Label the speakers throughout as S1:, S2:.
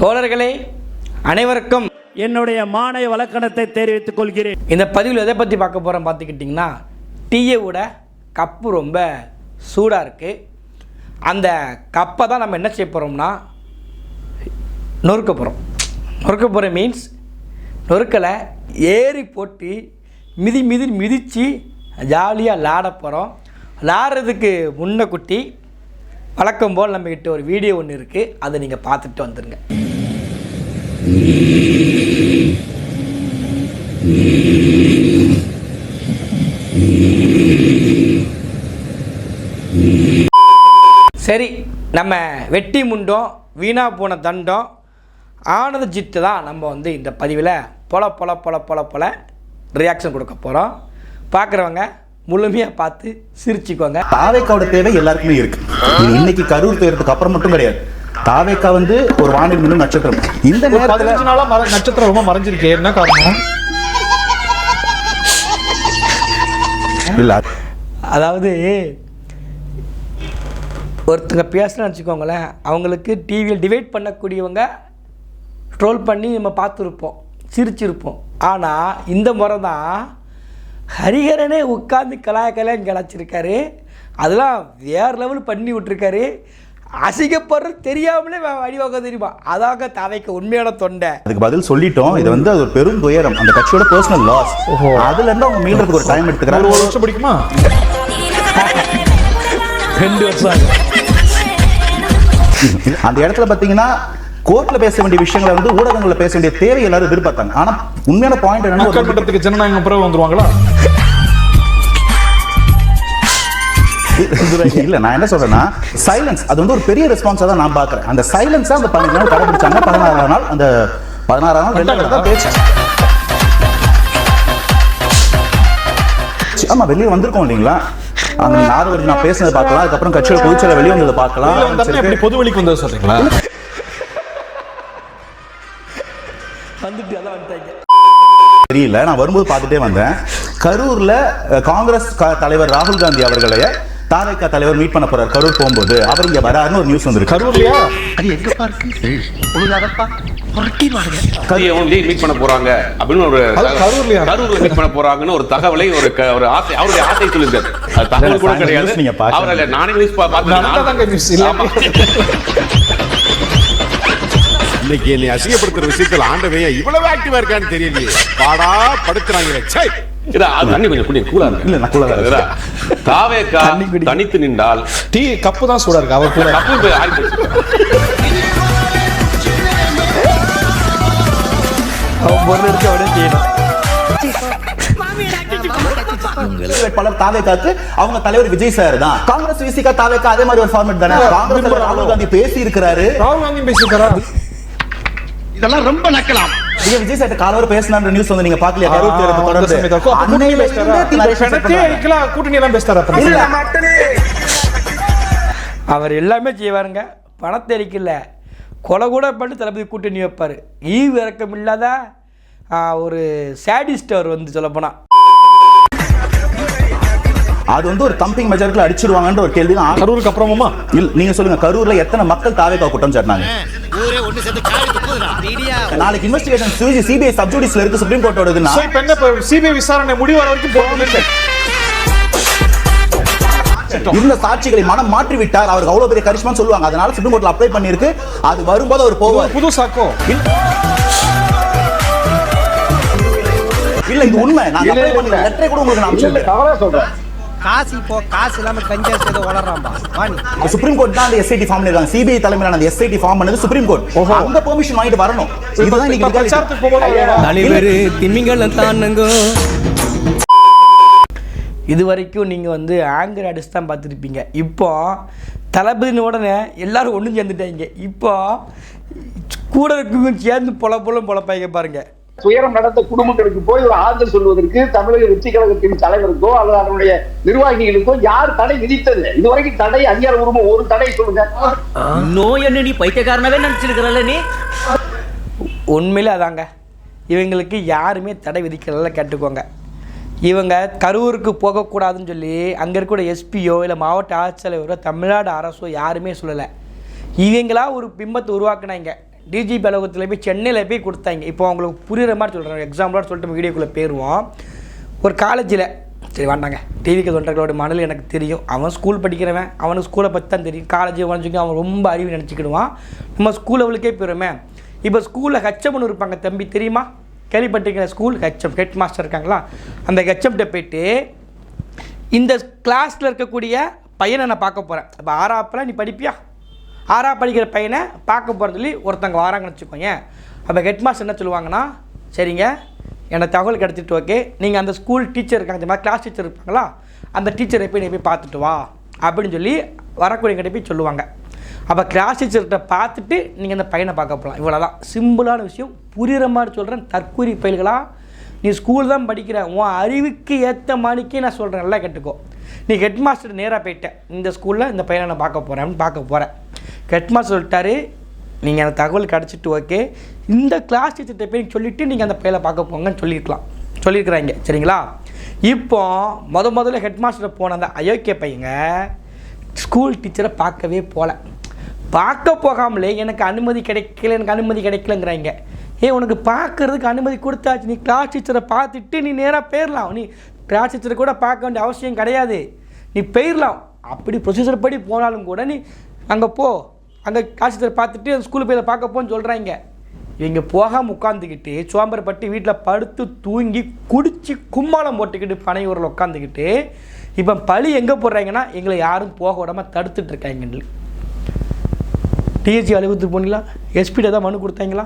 S1: தோழர்களே அனைவருக்கும்
S2: என்னுடைய மாநில வழக்கணத்தை தெரிவித்துக் கொள்கிறேன்.
S1: இந்த பதிவில் எதை பற்றி பார்க்க போகிறோம் பார்த்துக்கிட்டிங்கன்னா, டீயோட கப்பு ரொம்ப சூடாக இருக்குது. அந்த கப்பை தான் நம்ம என்ன செய்ய போகிறோம்னா நொறுக்க போகிறோம். நொறுக்க போகிற மீன்ஸ் நொறுக்கலை ஏறி போட்டு மிதித்து ஜாலியாக விளாட போகிறோம். விளாட்றதுக்கு முன்ன குட்டி வழக்கம் போல் நம்மக்கிட்ட ஒரு வீடியோ ஒன்று இருக்குது, அதை நீங்கள் பார்த்துட்டு வந்துடுங்க. சரி, நம்ம வெட்டி முண்டம் வீணா போன தண்டம் ஆனது ஜித்து தான் நம்ம இந்த பதிவில் பொல ரியாக்ஷன் கொடுக்க போகிறோம். பார்க்குறவங்க முழுமையாக பார்த்து சிரிச்சுக்கோங்க.
S3: தாவேக்காவோட தேவை எல்லாருக்குமே இருக்கு. இன்னைக்கு கரூர் தேர்தலுக்கு அப்புறம் மட்டும் கிடையாது. தாவேக்கா ஒரு வானில் மின்னும் நட்சத்திரம். இந்த நேரத்துல
S4: நட்சத்திரம் ரொம்ப மறைஞ்சிருக்கு. என்ன காரணம்?
S3: இல்ல,
S1: அதாவது ஒருத்தங்க பேசணும்னு வச்சுக்கோங்களேன், அவங்களுக்கு டிவியில் டிவைட் பண்ணக்கூடியவங்க ட்ரோல் பண்ணி நம்ம பார்த்துருப்போம், சிரிச்சிருப்போம். ஆனால் இந்த முறை தான் ஹரிஹரனே உட்காந்து கலாய்ன்னு கிடச்சிருக்காரு. அதெல்லாம் வேறு லெவல் பண்ணி விட்டுருக்காரு. அசிங்கப்படுற தெரியாமலே வழிவாக தெரியுமா, அதாக தாவைக்கு உண்மையான தொண்டை.
S3: அதுக்கு பதில் சொல்லிட்டோம். இது அது ஒரு பெரும் துயரம், அந்த கட்சியோட பர்சனல் லாஸ். அதுல இருந்து அவங்க மீண்டும் ஒரு டைம் எடுத்துக்கிறாங்க.
S4: ஒரு வருஷம் பிடிக்குமா?
S1: 2 வருஷம்.
S3: அந்த இடத்துல பாத்தீங்கன்னா கோர்ட்ல பேச வேண்டிய விஷயங்களை ஊடகங்கள்ல பேச வேண்டிய தேவை எல்லாரும் எதிர்பார்த்தாங்க. ஆனா உண்மையான பாயிண்ட் என்னன்னா,
S4: ஜனநாயகம் பிறகு வந்துருவாங்களா?
S3: இல்ல, நான் என்ன சொல்றேன்னா, சைலன்ஸ் அது ஒரு பெரிய ரெஸ்பான்ஸா தான் நான் பாக்குறேன். அந்த சைலன்ஸா அந்த 15 நாள் கடைபிடிச்சாங்க. 16ஆம் நாள் அந்த 16ஆம் நாள் பேச்சு. ஆமா, வெளியே வந்திருக்கோம் இல்லைங்களா? அங்க நார்வரி நான் பேசுனதை பார்க்கலாம். அதுக்கப்புறம் கட்சியோட பொதுச்செயலாளர் வெளியே வந்ததை பார்க்கலாம்.
S4: பொது வெளிக்கு வந்தது சொல்றீங்களா?
S3: தெரியல, நான் வரும்போது பார்த்துட்டே வந்தேன். கரூர்ல காங்கிரஸ் தலைவர் ராகுல் காந்தி அவர்களை தாவேக்கா தலைவர் மீட் பண்ண போறார். கரூர் போகும்போது அவர் இங்க வராருன்னு ஒரு நியூஸ் வந்திருக்கு.
S4: கரூர்லயா?
S5: அது எங்கப்பா இருக்கு? ஒழுங்காகப்பா புரட்டிடுவாங்க.
S6: கரூர்ல மீட் பண்ண போறாங்க அப்படின்னு ஒரு கரூர்ல மீட் பண்ண போறாங்கன்னு ஒரு தகவலை ஒரு ஆசை, அவருடைய ஆசை சொல்லியிருக்காரு. அது தகவல் கூட கிடையாது.
S3: நீங்க
S6: அவரல்ல, நானே நியூஸ்
S7: இன்னைக்கு என்னை அசிங்கப்படுத்துற விஷயத்துல ஆண்டவன் இவ்வளவு ஆக்டிவா இருக்கான்னு தெரியலையே. பாடா படுத்துறாங்க.
S6: தனித்து நின்றால்
S4: டீ கப்பு தான் சூடா இருக்கு. அவர்
S3: பலர் தாவேக்காக்கு அவங்க தலைவர் விஜய் சார் தான். காங்கிரஸ் விசிகா தாவேக்கா அதே மாதிரி ஒரு ஃபார்மேட் தானே. காங்கிரஸ் தலைவர் ராகுல் காந்தி பேசி இருக்காரு.
S5: இதெல்லாம் ரொம்ப நக்கலாம்.
S3: விஜய் சார் காலவர பேசினான்ற நியூஸ் நீங்க பாக்கலையா? கரூர் தேர்தல் தொடர்ந்து
S4: கூட்டணி எல்லாம் பேசுறாரு.
S1: அவர் எல்லாமே செய்வாருங்க. பணத்தை அடிக்கல, கொலை கூட பண்ணி தளபதி கூட்டணி வைப்பார். ஈவு இறக்கம் இல்லாத ஒரு சேடிஸ்ட் அவர் சொல்ல போனா.
S3: அது ஒரு தம்பிங் மெஜாரிட்டில அடிச்சிருவாங்கன்ற ஒரு கேள்வி தான்.
S4: கரூருக்கு அப்புறமா
S3: நீங்க சொல்லுங்க, கரூர்ல எத்தனை மக்கள் தாவேக்கா குற்றம் சாட்டினாங்க? நாளைக்கு இன்வெஸ்டிகேஷன் சிபிஐ சப்ஜுடிஸ்ல இருக்கு, சுப்ரீம் கோர்ட்டோடதுன்னா
S4: சிபிஐ விசாரணை முடிவர வரைக்கும் போகணும்.
S3: இந்த சாட்சிகளை மனம் மாற்றி விட்டார், அவருக்கு அவ்வளவு பெரிய கரிஷ்மா சொல்லுவாங்க. அதனால சுப்ரீம் கோர்ட்ல அப்ளை பண்ணிருக்கு. அது வரும்போது அவர் போவார்.
S4: புது சாக்கம்
S3: இல்ல, இது உண்மை. நான் அப்ளை பண்ணல, லெட்டர் கூட உங்களுக்கு நான் சொல்றேன்.
S5: காசு இல்லாம கஞ்சா சேத வளர்றாம்பா. வாணி
S3: சுப்ரீம் கோர்ட் தான் அந்த எஸ்ஐடி ஃபார்ம்ல இருக்காங்க. சிபிஐ தலைமையிலான அந்த எஸ்ஐடி ஃபார்ம் பண்ணது சுப்ரீம் கோர்ட். அந்த பெர்மிஷன் வாங்கிட்டு வரணும். இதுதான் இன்னைக்கு பிரச்சாரத்துக்கு போகணும்.
S1: தலைவர் திமிங்கலம் தானங்க. இது வரைக்கும் நீங்கள் ஆங்கர் அடிச்சு தான் பார்த்துருப்பீங்க. இப்போ தளபதின உடனே எல்லாரும் ஒன்றும் சேர்ந்துட்டாங்க. இப்போ கூட இருக்கவங்க சேர்ந்து பொழப்பாங்க பாருங்க.
S8: துயரம் நடந்த குடும்பங்களுக்கு போய் ஒரு ஆறுதல் சொல்வதற்கு தமிழக வெற்றி கழகத்தின் தலைவருக்கோ அல்லது அதனுடைய நிர்வாகிகளுக்கோ யார் தடை விதித்தது? இதுவரைக்கும் தடை அதிகாரப்பூர்வமா ஒரு தடை சொல்லுங்க.
S5: நோய் என்ன நீ பைத்தியக்காரனவே நினைச்சிருக்கிறல்ல நீ?
S1: உண்மையிலே அதாங்க, இவங்களுக்கு யாருமே தடை விதிக்கிறதில்ல. கேட்டுக்கோங்க. இவங்க கரூருக்கு போகக்கூடாதுன்னு சொல்லி அங்கே இருக்கிற எஸ்பியோ இல்லை மாவட்ட ஆட்சித்தலைவரோ தமிழ்நாடு அரசோ யாருமே சொல்லலை. இவங்களா ஒரு பிம்பத்தை உருவாக்குனாங்க. டிஜிபி அலுவலகத்தில் போய் சென்னையில் போய் கொடுத்தாங்க. இப்போ அவங்களுக்கு புரியுற மாதிரி சொல்கிறேன், எக்ஸாம்பிளாக சொல்லிட்டு வீடியோக்குள்ளே போயிடுவோம். ஒரு காலேஜில் சரி வேண்டாங்க, டிவிக்கு தொண்டர்களோட மனதில் எனக்கு தெரியும். அவன் ஸ்கூல் படிக்கிறவன், அவனுக்கு ஸ்கூலை பற்றி தான் தெரியும். காலேஜை வரைஞ்சிக்க அவன் ரொம்ப அறிவு நினச்சிக்கிடுவான். நம்ம ஸ்கூல் லெவலுக்கே போயிடுமே. இப்போ ஸ்கூலில் ஹெச்எம்னு இருப்பாங்க தம்பி, தெரியுமா? கேள்விப்பட்டிருக்கிற ஸ்கூல் ஹெச்எம், ஹெட் மாஸ்டர் இருக்காங்களா, அந்த ஹெச்எம்கிட்ட போயிட்டு இந்த கிளாஸில் இருக்கக்கூடிய பையனை நான் பார்க்க போகிறேன். இப்போ 6ஆப்பில் நீ படிப்பியா, 6ஆ படிக்கிற பையனை பார்க்க போகிறேன்னு சொல்லி ஒருத்தங்க வராங்கன்னு வச்சுக்கோங்க. அப்போ ஹெட் மாஸ்டர் என்ன சொல்லுவாங்கன்னா, சரிங்க எனக்கு தகவல் கிடச்சிட்டு, ஓகே நீங்கள் அந்த ஸ்கூல் டீச்சர் இருக்காங்க, இந்த மாதிரி கிளாஸ் டீச்சர் இருப்பாங்களா, அந்த டீச்சரை போய் நீ போய் பார்த்துட்டு வா அப்படின்னு சொல்லி வரக்கூடிய கிட்ட போய் சொல்லுவாங்க. அப்போ கிளாஸ் டீச்சர்கிட்ட பார்த்துட்டு நீங்கள் அந்த பையனை பார்க்க போகலாம். இவ்வளோதான் சிம்பிளான விஷயம். புரிகிற மாதிரி சொல்கிறேன். தற்கூரி பயில்களா, நீ ஸ்கூல் தான் படிக்கிற, உன் அறிவுக்கு ஏற்ற மாதிரிக்கே நான் சொல்கிறேன், நல்லா கேட்டுக்கோ. நீ ஹெட் மாஸ்டர் நேராக போயிட்டேன், இந்த ஸ்கூலில் இந்த பையனை நான் பார்க்க போகிறேன் அப்படின்னு பார்க்க போகிறேன். ஹெட் மாஸ்டர் சொல்லிட்டாரு, நீங்கள் அந்த தகவல் கிடச்சிட்டு ஓகே, இந்த கிளாஸ் டீச்சர்கிட்ட போய் சொல்லிவிட்டு நீங்கள் அந்த பையனை பார்க்க போங்கன்னு சொல்லியிருக்கிறாங்க. சரிங்களா? இப்போ முதல்ல ஹெட் மாஸ்டரை போன அந்த அயோக்கிய பையங்க ஸ்கூல் டீச்சரை பார்க்கவே போகல. பார்க்க போகாமலே எனக்கு அனுமதி கிடைக்கலங்கிறாங்க. உனக்கு பார்க்கறதுக்கு அனுமதி கொடுத்தாச்சு, நீ கிளாஸ் டீச்சரை பார்த்துட்டு நீ நேராக போயிடலாம். நீ கிளாஸ் டீச்சரை கூட பார்க்க வேண்டிய அவசியம் கிடையாது, நீ போயிடலாம். அப்படி ப்ரொசீஜர் படி போனாலும் கூட நீ அங்கே போ, அங்கே கிளாஸ் டீச்சரை பார்த்துட்டு அந்த ஸ்கூல் போய் பார்க்க போன்னு சொல்கிறாங்க. இவங்க போகாமல் உட்காந்துக்கிட்டு சோம்பரப்பட்டு வீட்டில் படுத்து தூங்கி குடித்து கும்மாளம் போட்டுக்கிட்டு பனையூரில் உட்காந்துக்கிட்டு இப்போ பழி எங்கே போடுறாங்கன்னா, எங்களை யாரும் போக விடாமல் தடுத்துட்ருக்காங்க. டிஎஸ்சி அலுவலகத்துக்கு போனீங்களா, எஸ்பிகிட்ட தான் மனு கொடுத்தாங்களா?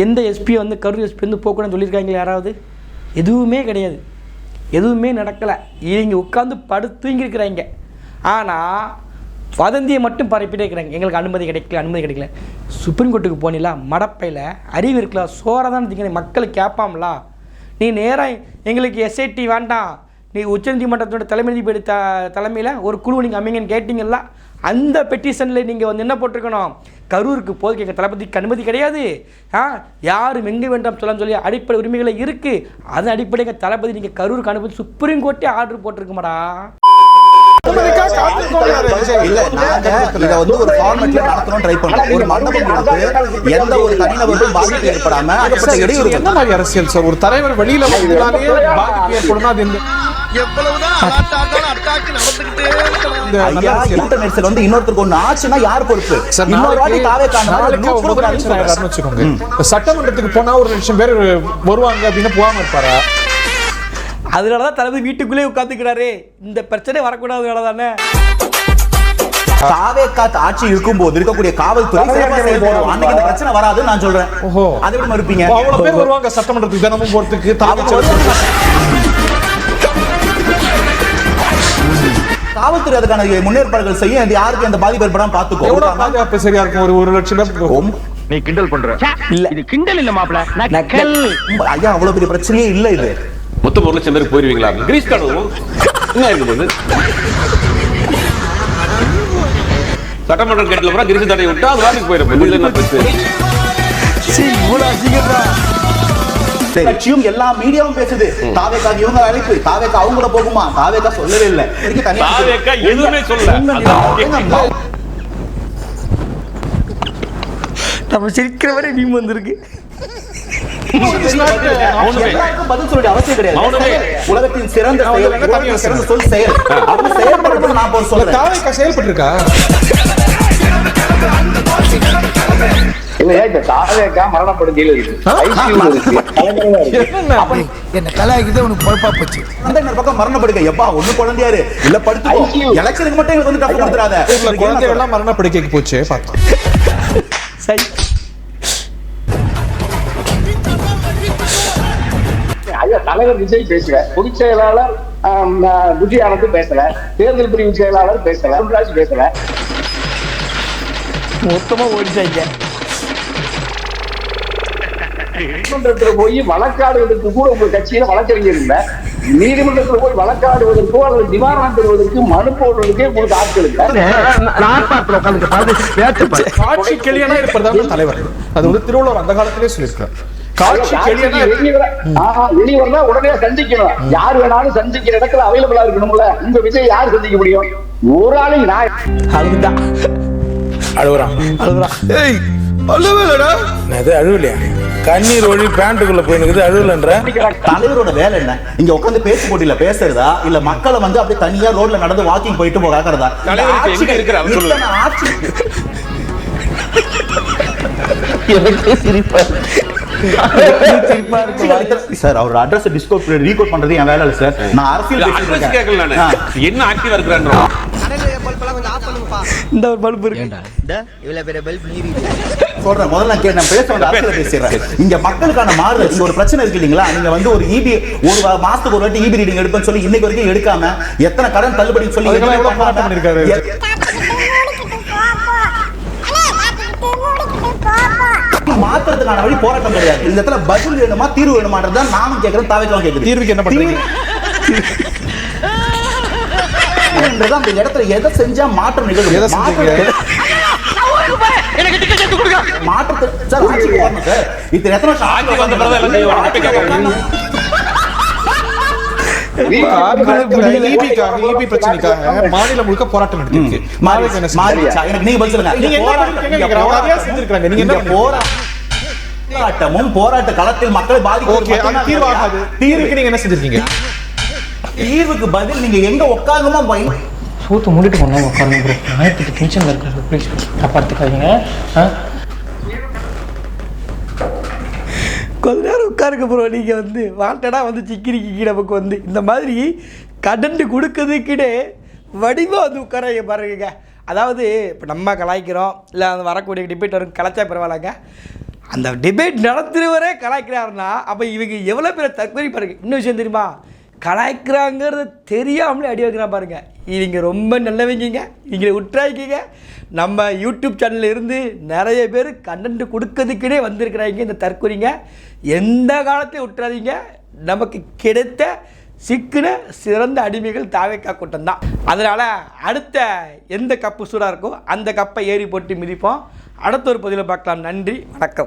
S1: எந்த எஸ்பி வந்து கரூர் எஸ்பி வந்து போகக்கூடாதுன்னு சொல்லியிருக்காங்களா யாராவது? எதுவுமே கிடையாது, எதுவுமே நடக்கலை. இவங்க உட்காந்து படுத்து தூங்கியிருக்கிறாங்க. ஆனால் வதந்தியை மட்டும் பரப்பிட்டே இருக்கிறாங்க, எங்களுக்கு அனுமதி கிடைக்கல. சுப்ரீம் கோர்ட்டுக்கு போனீங்களா, மடப்பையில் அறிவு இருக்கலாம், சோறை தான் திங்க மக்களுக்கு கேட்பாங்களா? நீ நேராக எங்களுக்கு எஸ்ஐடி வேண்டாம், நீ உச்சநீதிமன்றத்தோட தலைமையில் ஒரு குழு நீங்கள் அமைங்கன்னு கேட்டிங்களா? அந்த பெட்டிஷனில் நீங்கள் வந்து என்ன போட்டிருக்கணும், கரூருக்கு போது எங்கள் தளபதிக்கு அனுமதி கிடையாது, யாரும் எங்கே வேண்டாம் சொல்லி அடிப்படை உரிமைகளை இருக்குது. அதன் அடிப்படையில் தளபதி நீங்கள் கரூருக்கு அனுப்பி சுப்ரீம் கோர்ட்டே ஆர்டர் போட்டிருக்குமாடா?
S4: அரசியல் சார், ஒரு தலைவர் வெளியில பாதிப்பு ஏற்படும். அது சட்டமன்றத்துக்கு போனா ஒரு லட்சம் பேர் வருவாங்க அப்படின்னு போகாம இருப்பாரா?
S1: அதனாலதான் தளபதி வீட்டுக்குள்ளே உட்காந்துக்கிறாரு. இந்த பிரச்சனை வரக்கூடாது தானே.
S3: ஆட்சி இருக்கும் போது இருக்கக்கூடிய காவல்துறை பிரச்சனை வராது நான் சொல்றேன். அதை விட மறுப்பீங்க?
S4: அவ்வளவு பேர் வருவாங்க சட்டமன்றத்துக்கு தினமும் போறதுக்கு.
S3: காவல்துறை அதுக்கான முன்னேற்பாடுகள் செய்யும், யாருக்கு அந்த பாதிப்பு ஏற்படாம பாத்துக்கோ.
S4: பாதுகாப்பு சரியா இருக்கும். ஒரு லட்சம்
S7: நீ கிண்டல் பண்ற?
S5: இல்ல, இது கிண்டல் இல்ல மாப்ள, நக்கல்.
S3: ஐயா அவ்வளவு பெரிய பிரச்சனையே இல்ல. இது
S6: மொத்தம் 1 லட்சம் பேருக்கு போயிருவீங்களா? கிரீஸ் கார்டு என்ன இருக்கும்போது சட்டமன்றம் கேட்கல பூரா கிரீஸ் தடை விட்டா அது வாங்கி போயிருப்பேன்.
S3: கட்சியும் எல்லா மீடியாவும் பேசுது, தாவேகா இவங்க அழைப்பு, தாவேகா அவங்க கூட போகுமா? தாவேகா சொல்லவே இல்லை,
S6: தாவேகா எதுவுமே சொல்லல.
S1: நம்ம சிரிக்கிற வரை மீம் வந்திருக்கு.
S3: பதில் சொல்ல அவசியம் கிடையாது. உலகத்தின் சிறந்த சொல் செயல். அவங்க செயல்படுறது நான் போய் சொல்றேன்.
S4: தாவேகா செயல்பட்டிருக்கா?
S8: இல்லையா, இந்த தாவேகா மரணப்படுக்கையில் இருக்கு, ஐசியூல இருக்கு.
S5: என்ன கலாய்க்குது உனக்கு பொறுப்பா போச்சு.
S3: அந்த பக்கம் மரணப்படுக்கை எப்பா ஒண்ணு குழந்தையாரு இல்ல படுத்துக்கோ, எலெக்ஷனுக்கு மட்டும் எங்களுக்கு வந்து டஃப் கொடுத்துறாத.
S4: குழந்தைகள் எல்லாம் மரணப்படுக்கைக்கு போச்சு பார்த்தோம்.
S1: சரி,
S8: ஐயா தலைவர் விஜய் பேசல, பொதுச் செயலாளர் விஜய் ஆனந்த் பேசல, தேர்தல் பிரிவு செயலாளர் பேசல, ராஜ் பேசல,
S1: மொத்தமா ஓடிச்சாங்க.
S8: நீதிமன்றத்தில் போய் வழக்காடுவதற்கு கூட உங்க கட்சியில வழக்கறிஞர் இல்ல. நீதிமன்றத்தில் போய் வழக்காடுவதற்கோ அல்லது நிவாரணம் பெறுவதற்கு மனு போடுறதுக்கே உங்களுக்கு ஆட்கள் இல்ல.
S4: காட்சி கிளியனா இருப்பதுதான் தலைவர். அது வந்து திருவள்ளுவர் அந்த காலத்திலே சொல்லியிருக்கார். காட்சி
S8: வெளிவரா உடனே சந்திக்கணும். யார் வேணாலும் சந்திக்கிற இடத்துல அவைலபிளா இருக்கணும்ல. உங்க விஜய் யார் சந்திக்க முடியும்? ஒரு ஆளு நான்
S1: அழுகுறான்.
S9: அழுவலையா? கண்ணீர் ஒழி பேண்ட்டுக்குள்ள போயிருக்குது, அழுவலன்ற.
S3: தலைவரோட வேலை என்ன? இங்க உட்காந்து பேச்சு போட்டியில பேசுறதா இல்ல மக்களை வந்து அப்படியே தனியா ரோட்ல நடந்து வாக்கிங் போயிட்டு போகாதா? சார் அவர் அட்ரஸ் டிஸ்கோட் ரீகோட் பண்றது என் வேலை இல்ல சார். நான் அரசியல்
S6: அட்ரஸ் கேட்கல நானு. என்ன ஆக்டிவா இருக்கறானோ
S1: இந்த ஒரு பல்ப் இருக்கு.
S5: இவ்வளவு பெரிய பல்ப் நீரி
S3: சொல்றேன். முதல்ல நான் பேச வேண்டிய அரசியல் பேசுறேன். இங்க மக்களுக்கான மாறுதல் இங்க ஒரு பிரச்சனை இருக்கு இல்லீங்களா? நீங்க வந்து ஒரு இபி ஒரு மாசத்துக்கு ஒரு வாட்டி இபி ரீடிங் எடுப்பேன்னு சொல்லி இன்னைக்கு வரைக்கும் எடுக்காம எத்தனை கடன் தள்ளுபடி சொல்லி
S4: போராட்டம் பண்ணிருக்காரு.
S3: மாத்திரத்துக்கான வழி போராட்டம் கிடையாது. இந்த இடத்துல பதில் வேணுமா தீர்வு வேணுமான்றத நானும் கேட்கிறேன், தாவேக்கலாம் கேட்கிறேன்.
S4: தீர்வுக்கு என்ன பண்றீங்க?
S3: அந்த இடத்துல எதை செஞ்சா மாற்றம் நிகழும்? மாற்றத்தை சார் ஆட்சிக்கு வரணும் சார். இத்தனை எத்தனை ஆட்சி வந்த பிறகு எல்லாம்
S4: ஈபி பிரச்சனைக்காக மாநிலம் முழுக்க போராட்டம் நடத்திருக்கு.
S3: எனக்கு நீங்க பதில் சொல்லுங்க. போராட்டமும் போராட்ட களத்தில் மக்களை பாதிக்க
S4: தீர்வாகாது. தீர்வுக்கு நீங்க என்ன செஞ்சிருக்கீங்க?
S3: தீர்வுக்கு பதில் நீங்க எங்க உட்கார்ந்துமா
S5: சூத்து மூடிட்டு போனோம் உட்காருங்க ப்ரோ. ஆயிரத்தி டென்ஷன்ல இருக்கு ப்ளீஸ் காப்பாத்துக்காதீங்க.
S1: கொஞ்ச நேரம் உட்காருங்க ப்ரோ. நீங்கள் வந்து வாண்டடாக வந்து சிக்கிரிக்கி நமக்கு வந்து இந்த மாதிரி கடண்டு கொடுக்கறதுக்கிட்டே வடிவாக வந்து உட்கார பாருங்க. அதாவது இப்போ நம்ம கலாய்க்கிறோம் இல்லை அந்த வரக்கூடிய டிபேட் வரும் கலாச்சா பரவாயில்லங்க. அந்த டிபேட் நடத்துகிறவரே கலாய்க்கிறாருன்னா அப்போ இவங்க எவ்வளோ பேர் தற்கொலை பாருங்க. இன்னும் விஷயம் தெரியுமா? கலாய்க்கிறாங்கிறத தெரியாமலே அடி வைக்கிறா பாருங்க. இவங்க ரொம்ப நல்லவங்க. இவங்களை உற்றாய்க்கிங்க. நம்ம யூடியூப் சேனலில் இருந்து நிறைய பேர் கண்டென்ட் கொடுக்கறதுக்கிட்டே வந்திருக்கிறாங்க இந்த தற்கொலைங்க. எந்த காலத்தையும் விட்டுறாதீங்க. நமக்கு கிடைத்த சிக்கின சிறந்த அடிமைகள் தாவேக்கா கூட்டம் தான். அதனால் அடுத்த எந்த கப்பு சூடாக இருக்கோ அந்த கப்பை ஏறி போட்டு மிதிப்போம். அடுத்த ஒரு பதிவில் பார்க்கலாம். நன்றி, வணக்கம்.